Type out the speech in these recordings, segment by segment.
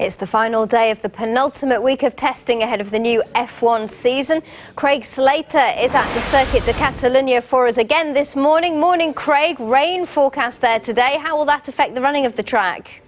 It's the final day of the penultimate week of testing ahead of the new F1 season. Craig Slater is at the Circuit de Catalunya for us again this morning. Morning, Craig. Rain forecast there today. How will that affect the running of the track?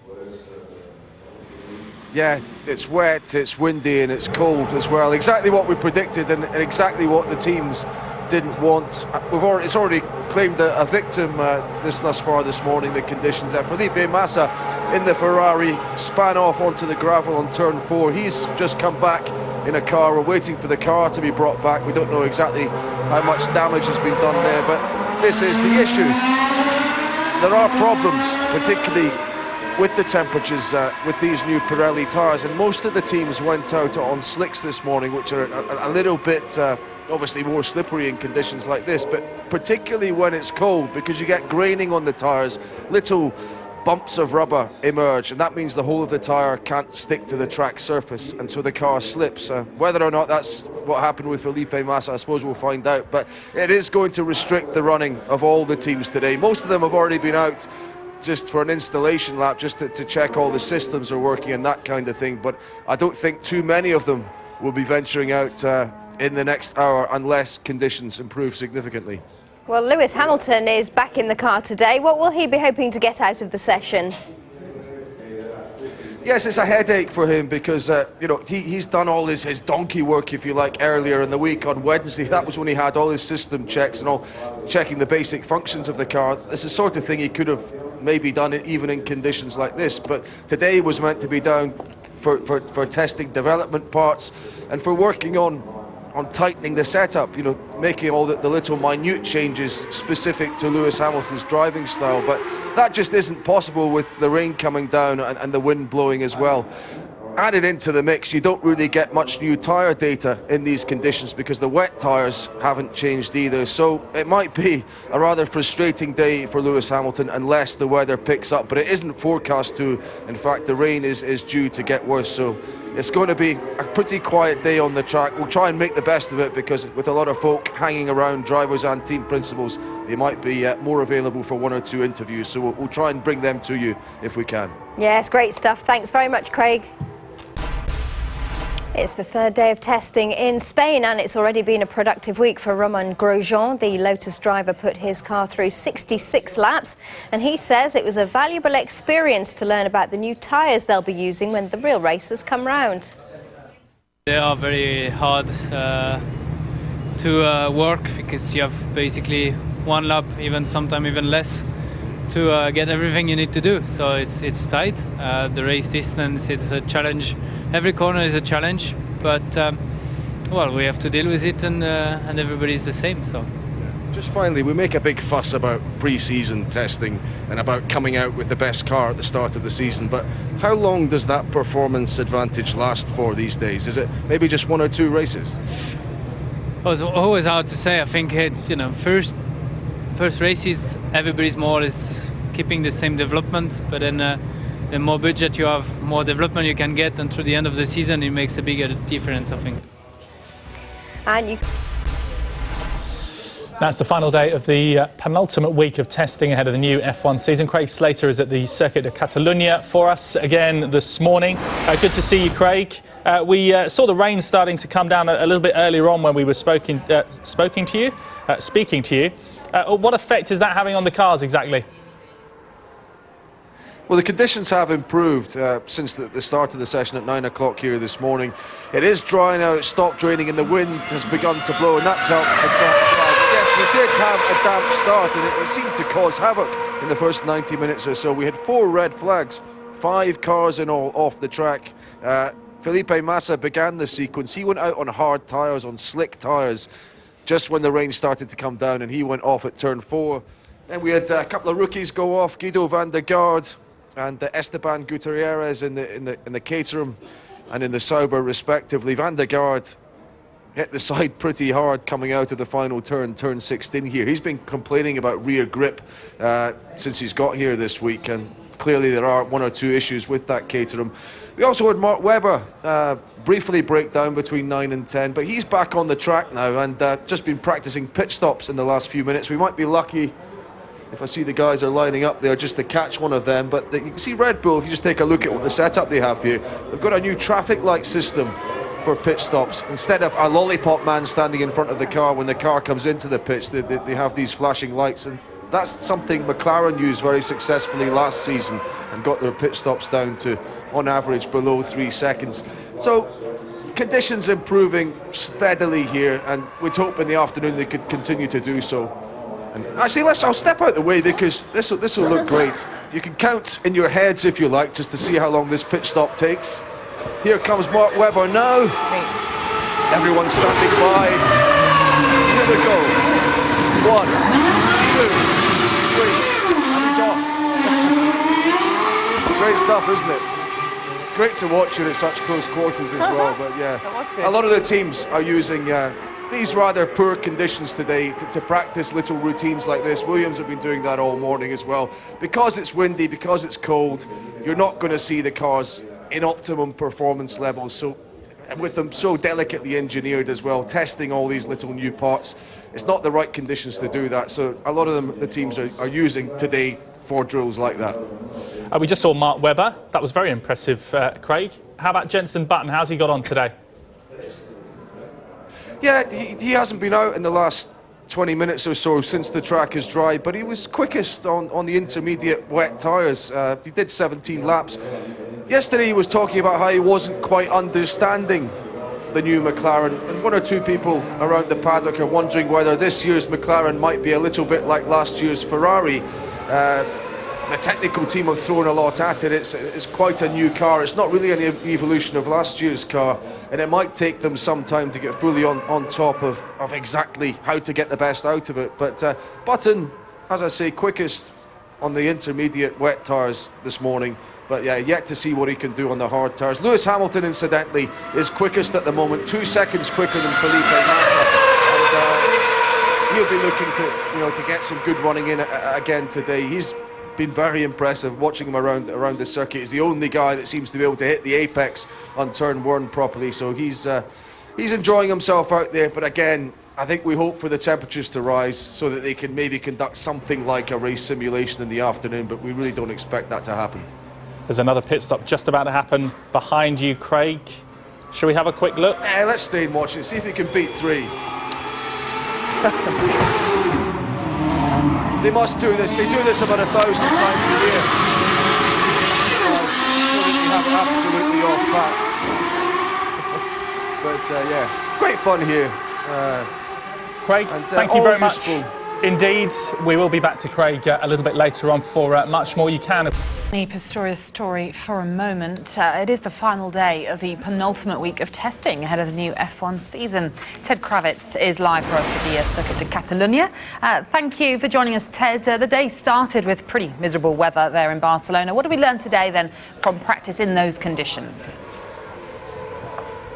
Yeah, it's wet, it's windy and it's cold as well. Exactly what we predicted and exactly what the teams didn't want. It's already claimed a victim thus far this morning, the conditions there. Felipe Massa in the Ferrari span off onto the gravel on turn 4. He's just come back in a car. We're waiting for the car to be brought back. We don't know exactly how much damage has been done there, but this is the issue. There are problems, particularly with the temperatures with these new Pirelli tyres, and most of the teams went out on slicks this morning, which are a little bit obviously more slippery in conditions like this, but particularly when it's cold, because you get graining on the tyres, little bumps of rubber emerge, and that means the whole of the tyre can't stick to the track surface, and so the car slips. Whether or not that's what happened with Felipe Massa, I suppose we'll find out, but it is going to restrict the running of all the teams today. Most of them have already been out just for an installation lap, just to check all the systems are working and that kind of thing, but I don't think too many of them will be venturing out in the next hour unless conditions improve significantly. Well, Lewis Hamilton is back in the car today. What will he be hoping to get out of the session? Yes, it's a headache for him because you know, he's done all his donkey work, if you like, earlier in the week. On Wednesday, that was when he had all his system checks and all, checking the basic functions of the car. It's the sort of thing he could have maybe done it even in conditions like this, but today was meant to be down for testing development parts and for working on tightening the setup, you know, making all the little minute changes specific to Lewis Hamilton's driving style, but that just isn't possible with the rain coming down and the wind blowing as well. Added into the mix, you don't really get much new tyre data in these conditions because the wet tyres haven't changed either, so it might be a rather frustrating day for Lewis Hamilton unless the weather picks up, but it isn't forecast to. In fact, the rain is due to get worse, so it's going to be a pretty quiet day on the track. We'll try and make the best of it because with a lot of folk hanging around, drivers and team principals, they might be more available for one or two interviews, so we'll try and bring them to you if we can. Yes, great stuff. Thanks very much, Craig. It's the third day of testing in Spain and it's already been a productive week for Romain Grosjean. The Lotus driver put his car through 66 laps and he says it was a valuable experience to learn about the new tyres they'll be using when the real races come round. They are very hard to work because you have basically one lap, sometimes even less, to get everything you need to do. So it's tight. The race distance, it's a challenge. Every corner is a challenge, but well, we have to deal with it, and everybody's the same. So, just finally, we make a big fuss about pre-season testing and about coming out with the best car at the start of the season. But how long does that performance advantage last for these days? Is it maybe just one or two races? Well, it's always hard to say. I think you know, first races, everybody's more is keeping the same development, but then. The more budget you have, more development you can get, and through the end of the season it makes a bigger difference, I think. And That's the final day of the penultimate week of testing ahead of the new F1 season. Craig Slater is at the Circuit de Catalunya for us again this morning. Good to see you, Craig. We saw the rain starting to come down a little bit earlier on when we were speaking to you. What effect is that having on the cars exactly? Well, the conditions have improved since the start of the session at 9 o'clock here this morning. It is dry now, it's stopped raining and the wind has begun to blow, and that's helped the track drive. But yes, we did have a damp start and it seemed to cause havoc in the first 90 minutes or so. We had 4 red flags, 5 cars in all off the track. Felipe Massa began the sequence. He went out on hard tyres, on slick tyres, just when the rain started to come down, and he went off at turn 4. Then we had a couple of rookies go off, Guido van der Garde and Esteban Gutierrez in the Caterham and in the Sauber respectively. Van der Garde hit the side pretty hard coming out of the final turn 16 here. He's been complaining about rear grip since he's got here this week, and clearly there are one or two issues with that Caterham. We also had Mark Webber briefly break down between 9 and 10, but he's back on the track now and just been practicing pit stops in the last few minutes. We might be lucky if I see the guys are lining up there just to catch one of them. But you can see Red Bull, if you just take a look at what the setup they have here, they've got a new traffic light system for pit stops. Instead of a lollipop man standing in front of the car when the car comes into the pits, they have these flashing lights, and that's something McLaren used very successfully last season and got their pit stops down to, on average, below 3 seconds. So conditions improving steadily here, and we'd hope in the afternoon they could continue to do so. And actually, I'll step out the way because this will look great. You can count in your heads if you like, just to see how long this pit stop takes. Here comes Mark Webber now. Everyone standing by. Here we go. 1, 2, 3, and he's off. Great stuff, isn't it? Great to watch it at such close quarters as well. But yeah, a lot of the teams are using these rather poor conditions today to practice little routines like this. Williams have been doing that all morning as well. Because it's windy, because it's cold, you're not going to see the cars in optimum performance levels. So, and with them so delicately engineered as well, testing all these little new parts, it's not the right conditions to do that. So a lot of them, the teams are using today for drills like that. We just saw Mark Webber. That was very impressive, Craig. How about Jenson Button? How's he got on today? Yeah, he hasn't been out in the last 20 minutes or so since the track is dry, but he was quickest on the intermediate wet tyres. He did 17 laps. Yesterday he was talking about how he wasn't quite understanding the new McLaren, and one or two people around the paddock are wondering whether this year's McLaren might be a little bit like last year's Ferrari. The technical team have thrown a lot at it. It's quite a new car. It's not really an evolution of last year's car, and it might take them some time to get fully on top of exactly how to get the best out of it. But Button, as I say, quickest on the intermediate wet tyres this morning. But yeah, yet to see what he can do on the hard tyres. Lewis Hamilton, incidentally, is quickest at the moment, 2 seconds quicker than Felipe Massa. And he'll be looking to get some good running in again today. He's been very impressive watching him around the circuit. He's the only guy that seems to be able to hit the apex on turn 1 properly. So he's enjoying himself out there. But again, I think we hope for the temperatures to rise so that they can maybe conduct something like a race simulation in the afternoon. But we really don't expect that to happen. There's another pit stop just about to happen behind you, Craig. Shall we have a quick look? Yeah, let's stay and watch it. See if he can beat 3. They must do this. They do this about 1,000 times a year. So that you have absolutely off pat. But yeah, great fun here. Craig, thank you very much. Indeed, we will be back to Craig a little bit later on for much more. You can. The Pistorius story for a moment. It is the final day of the penultimate week of testing ahead of the new F1 season. Ted Kravitz is live for us at the Circuit de Catalunya. Thank you for joining us, Ted. The day started with pretty miserable weather there in Barcelona. What did we learn today then from practice in those conditions?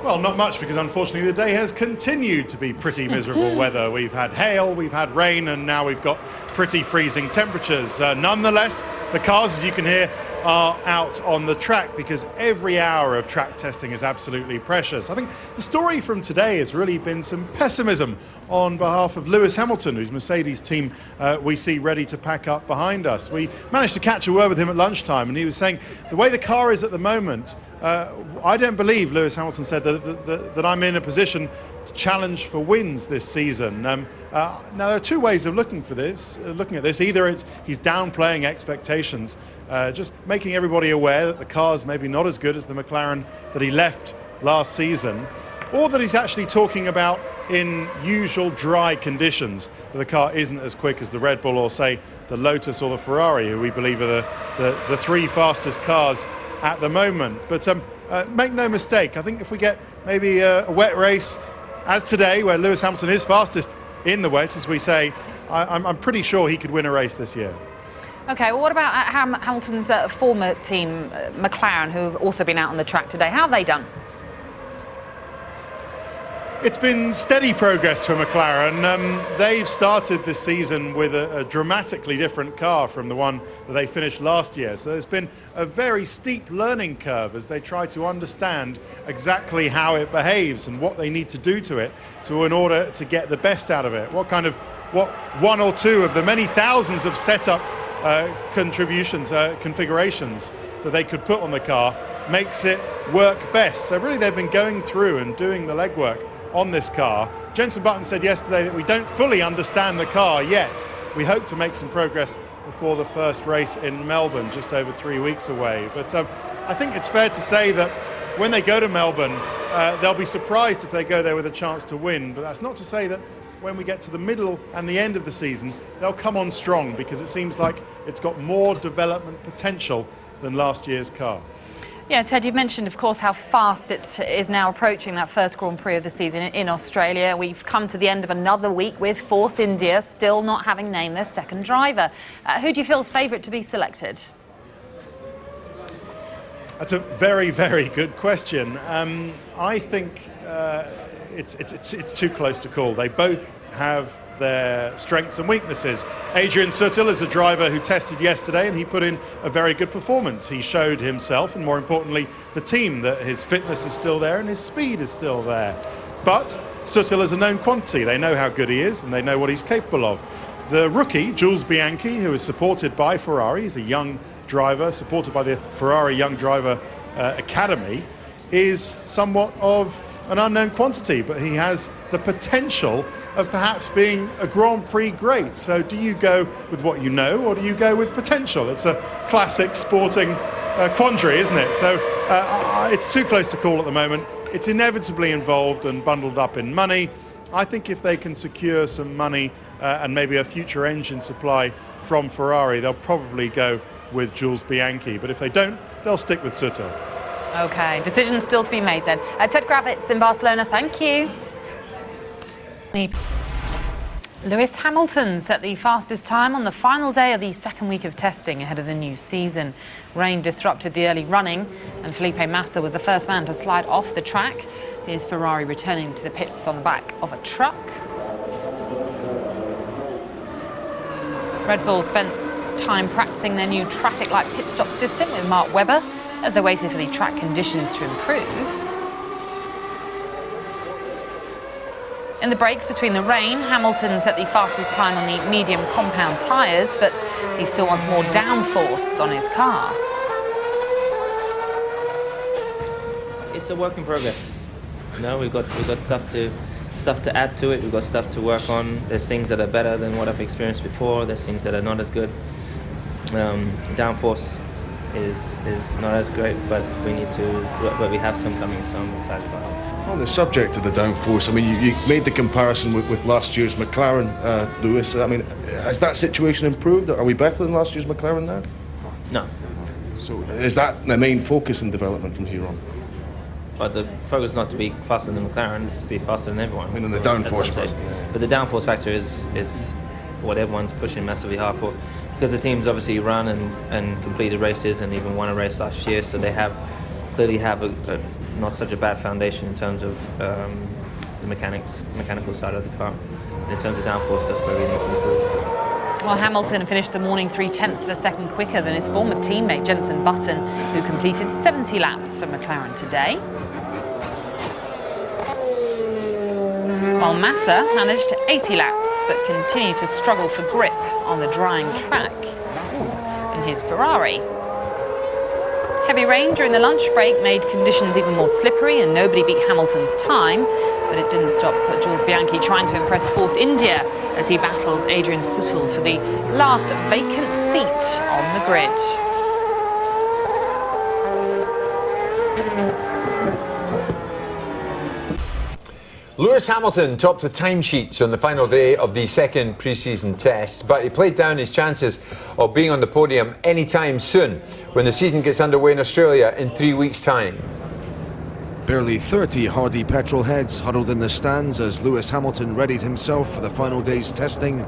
Well, not much, because unfortunately the day has continued to be pretty miserable weather. We've had hail, we've had rain, and now we've got pretty freezing temperatures. Nonetheless, the cars, as you can hear, are out on the track because every hour of track testing is absolutely precious. I think the story from today has really been some pessimism on behalf of Lewis Hamilton, whose Mercedes team we see ready to pack up behind us. We managed to catch a word with him at lunchtime, and he was saying the way the car is at the moment, I don't believe, Lewis Hamilton said, that I'm in a position to challenge for wins this season. Now, there are two ways of looking at this. Either he's downplaying expectations, just making everybody aware that the car's maybe not as good as the McLaren that he left last season, or that he's actually talking about in usual dry conditions that the car isn't as quick as the Red Bull or, say, the Lotus or the Ferrari, who we believe are the 3 fastest cars at the moment. But make no mistake, I think if we get maybe a wet race as today, where Lewis Hamilton is fastest in the wet, as we say, I'm pretty sure he could win a race this year. OK, well, what about Hamilton's former team, McLaren, who have also been out on the track today? How have they done? It's been steady progress for McLaren. They've started this season with a dramatically different car from the one that they finished last year. So there's been a very steep learning curve as they try to understand exactly how it behaves and what they need to do to it in order to get the best out of it. What one or two of the many thousands of setup configurations that they could put on the car makes it work best. So really they've been going through and doing the legwork on this car. Jenson Button said yesterday that we don't fully understand the car yet. We hope to make some progress before the first race in Melbourne, just over 3 weeks away. But I think it's fair to say that when they go to Melbourne, they'll be surprised if they go there with a chance to win. But that's not to say that when we get to the middle and the end of the season, they'll come on strong, because it seems like it's got more development potential than last year's car. Yeah, Ted, you mentioned, of course, how fast it is now approaching that first Grand Prix of the season in Australia. We've come to the end of another week with Force India still not having named their second driver. Who do you feel is favourite to be selected? That's a very, very good question. I think it's too close to call. They both have their strengths and weaknesses. Adrian Sutil is a driver who tested yesterday, and he put in a very good performance. He showed himself, and more importantly the team, that his fitness is still there and his speed is still there. But Sutil is a known quantity. They know how good he is and they know what he's capable of. The rookie, Jules Bianchi, who is supported by Ferrari, he's a young driver supported by the Ferrari Young Driver Academy, is somewhat of an unknown quantity, but he has the potential of perhaps being a Grand Prix great. So do you go with what you know, or do you go with potential? It's a classic sporting quandary, isn't it? So it's too close to call at the moment. It's inevitably involved and bundled up in money. I think if they can secure some money and maybe a future engine supply from Ferrari, they'll probably go with Jules Bianchi. But if they don't, they'll stick with Sutil. OK, decisions still to be made then. Ted Kravitz in Barcelona, thank you. Lewis Hamilton set the fastest time on the final day of the second week of testing ahead of the new season. Rain disrupted the early running, and Felipe Massa was the first man to slide off the track, his Ferrari returning to the pits on the back of a truck. Red Bull spent time practicing their new traffic light pit stop system with Mark Webber as they waited for the track conditions to improve. In the breaks between the rain, Hamilton set the fastest time on the medium compound tyres, but he still wants more downforce on his car. It's a work in progress. You know, we've got stuff to add to it. We've got stuff to work on. There's things that are better than what I've experienced before. There's things that are not as good. Downforce is not as great, but we have some coming, so I'm excited about it. On the subject of the downforce, I mean, you made the comparison with last year's McLaren, Lewis. I mean, has that situation improved? Are we better than last year's McLaren now? No. So is that the main focus in development from here on? But the focus is not to be faster than McLaren, it's to be faster than everyone. I mean, on the downforce front. But the downforce factor is what everyone's pushing massively hard for, because the teams obviously run and completed races and even won a race last year, so they clearly have a not such a bad foundation in terms of the mechanical side of the car. And in terms of downforce, that's where we need to improve. Well, Hamilton finished the morning 0.3 of a second quicker than his former teammate Jenson Button, who completed 70 laps for McLaren today. While Massa managed 80 laps, but continued to struggle for grip on the drying track in his Ferrari. Heavy rain during the lunch break made conditions even more slippery, and nobody beat Hamilton's time, but it didn't stop Jules Bianchi trying to impress Force India as he battles Adrian Sutil for the last vacant seat on the grid. Lewis Hamilton topped the timesheets on the final day of the second pre-season test, but he played down his chances of being on the podium anytime soon when the season gets underway in Australia in 3 weeks' time. Barely 30 hardy petrol heads huddled in the stands as Lewis Hamilton readied himself for the final day's testing.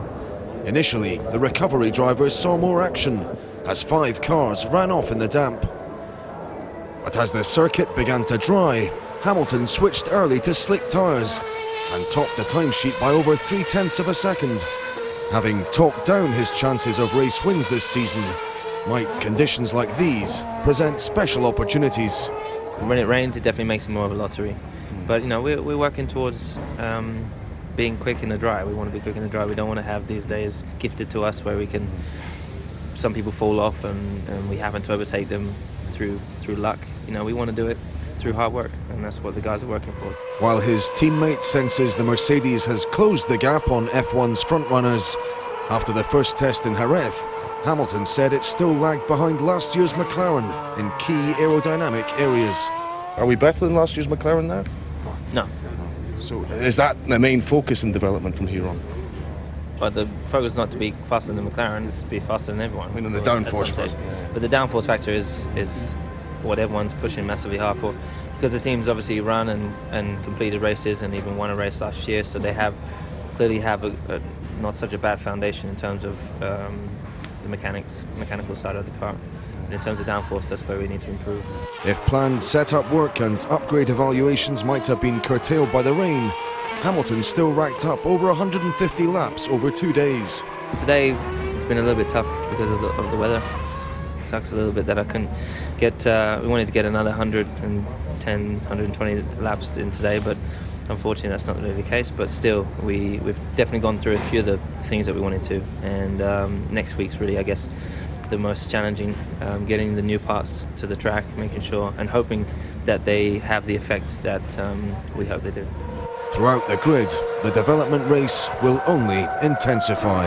Initially, the recovery drivers saw more action as 5 cars ran off in the damp. But as the circuit began to dry, Hamilton switched early to slick tyres and topped the timesheet by over 0.3 of a second. Having talked down his chances of race wins this season, might conditions like these present special opportunities? When it rains, it definitely makes it more of a lottery. But you know, we're working towards being quick in the dry. We want to be quick in the dry. We don't want to have these days gifted to us where some people fall off and we happen to overtake them through luck. You know, we want to do it through hard work, and that's what the guys are working for. While his teammate senses the Mercedes has closed the gap on F1's frontrunners after the first test in Jerez, Hamilton said it still lagged behind last year's McLaren in key aerodynamic areas. Are we better than last year's McLaren now? No. So is that the main focus in development from here on? But the focus is not to be faster than McLaren, it's to be faster than everyone. I mean, on the downforce front. But the downforce factor is what everyone's pushing massively hard for, because the teams obviously run and completed races and even won a race last year, so they clearly have a not such a bad foundation in terms of the mechanical side of the car. And in terms of downforce, that's where we need to improve. If planned setup work and upgrade evaluations might have been curtailed by the rain, Hamilton still racked up over 150 laps over 2 days. Today it's been a little bit tough because of the weather. It sucks a little bit that I couldn't get. We wanted to get another 110, 120 laps in today, but unfortunately that's not really the case. But still, we've definitely gone through a few of the things that we wanted to, and next week's really, I guess, the most challenging, getting the new parts to the track, making sure and hoping that they have the effect that we hope they do. Throughout the grid, the development race will only intensify.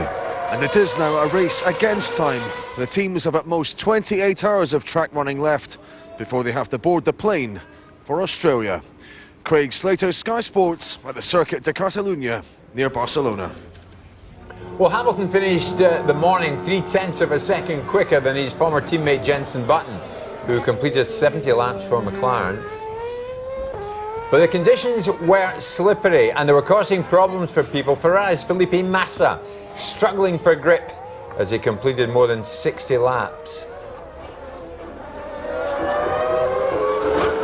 And it is now a race against time. The teams have at most 28 hours of track running left before they have to board the plane for Australia. Craig Slater, Sky Sports, at the Circuit de Catalunya near Barcelona. Well, Hamilton finished the morning 0.3 of a second quicker than his former teammate Jenson Button, who completed 70 laps for McLaren. But the conditions were slippery and they were causing problems for people. Ferrari's Felipe Massa struggling for grip as he completed more than 60 laps.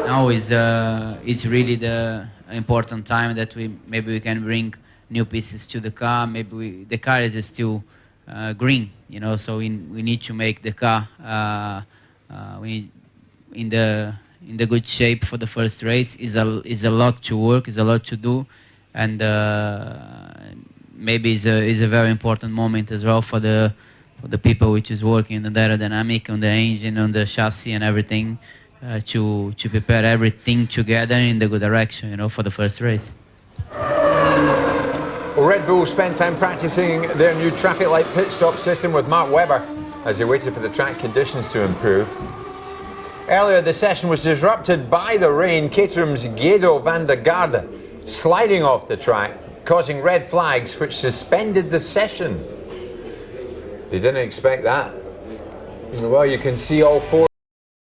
Now is really the important time that maybe we can bring new pieces to the car. Maybe the car is still green, you know. So we need to make the car in the good shape for the first race. Is a lot to work, is a lot to do, and maybe is a very important moment as well for the people which is working on the aerodynamic, on the engine, on the chassis and everything, to prepare everything together in the good direction, you know, for the first race. Well, Red Bull spent time practicing their new traffic light pit stop system with Mark Webber as they waited for the track conditions to improve. Earlier, the session was disrupted by the rain. Caterham's Guido van der Garde sliding off the track, causing red flags which suspended the session. They didn't expect that. Well, you can see all four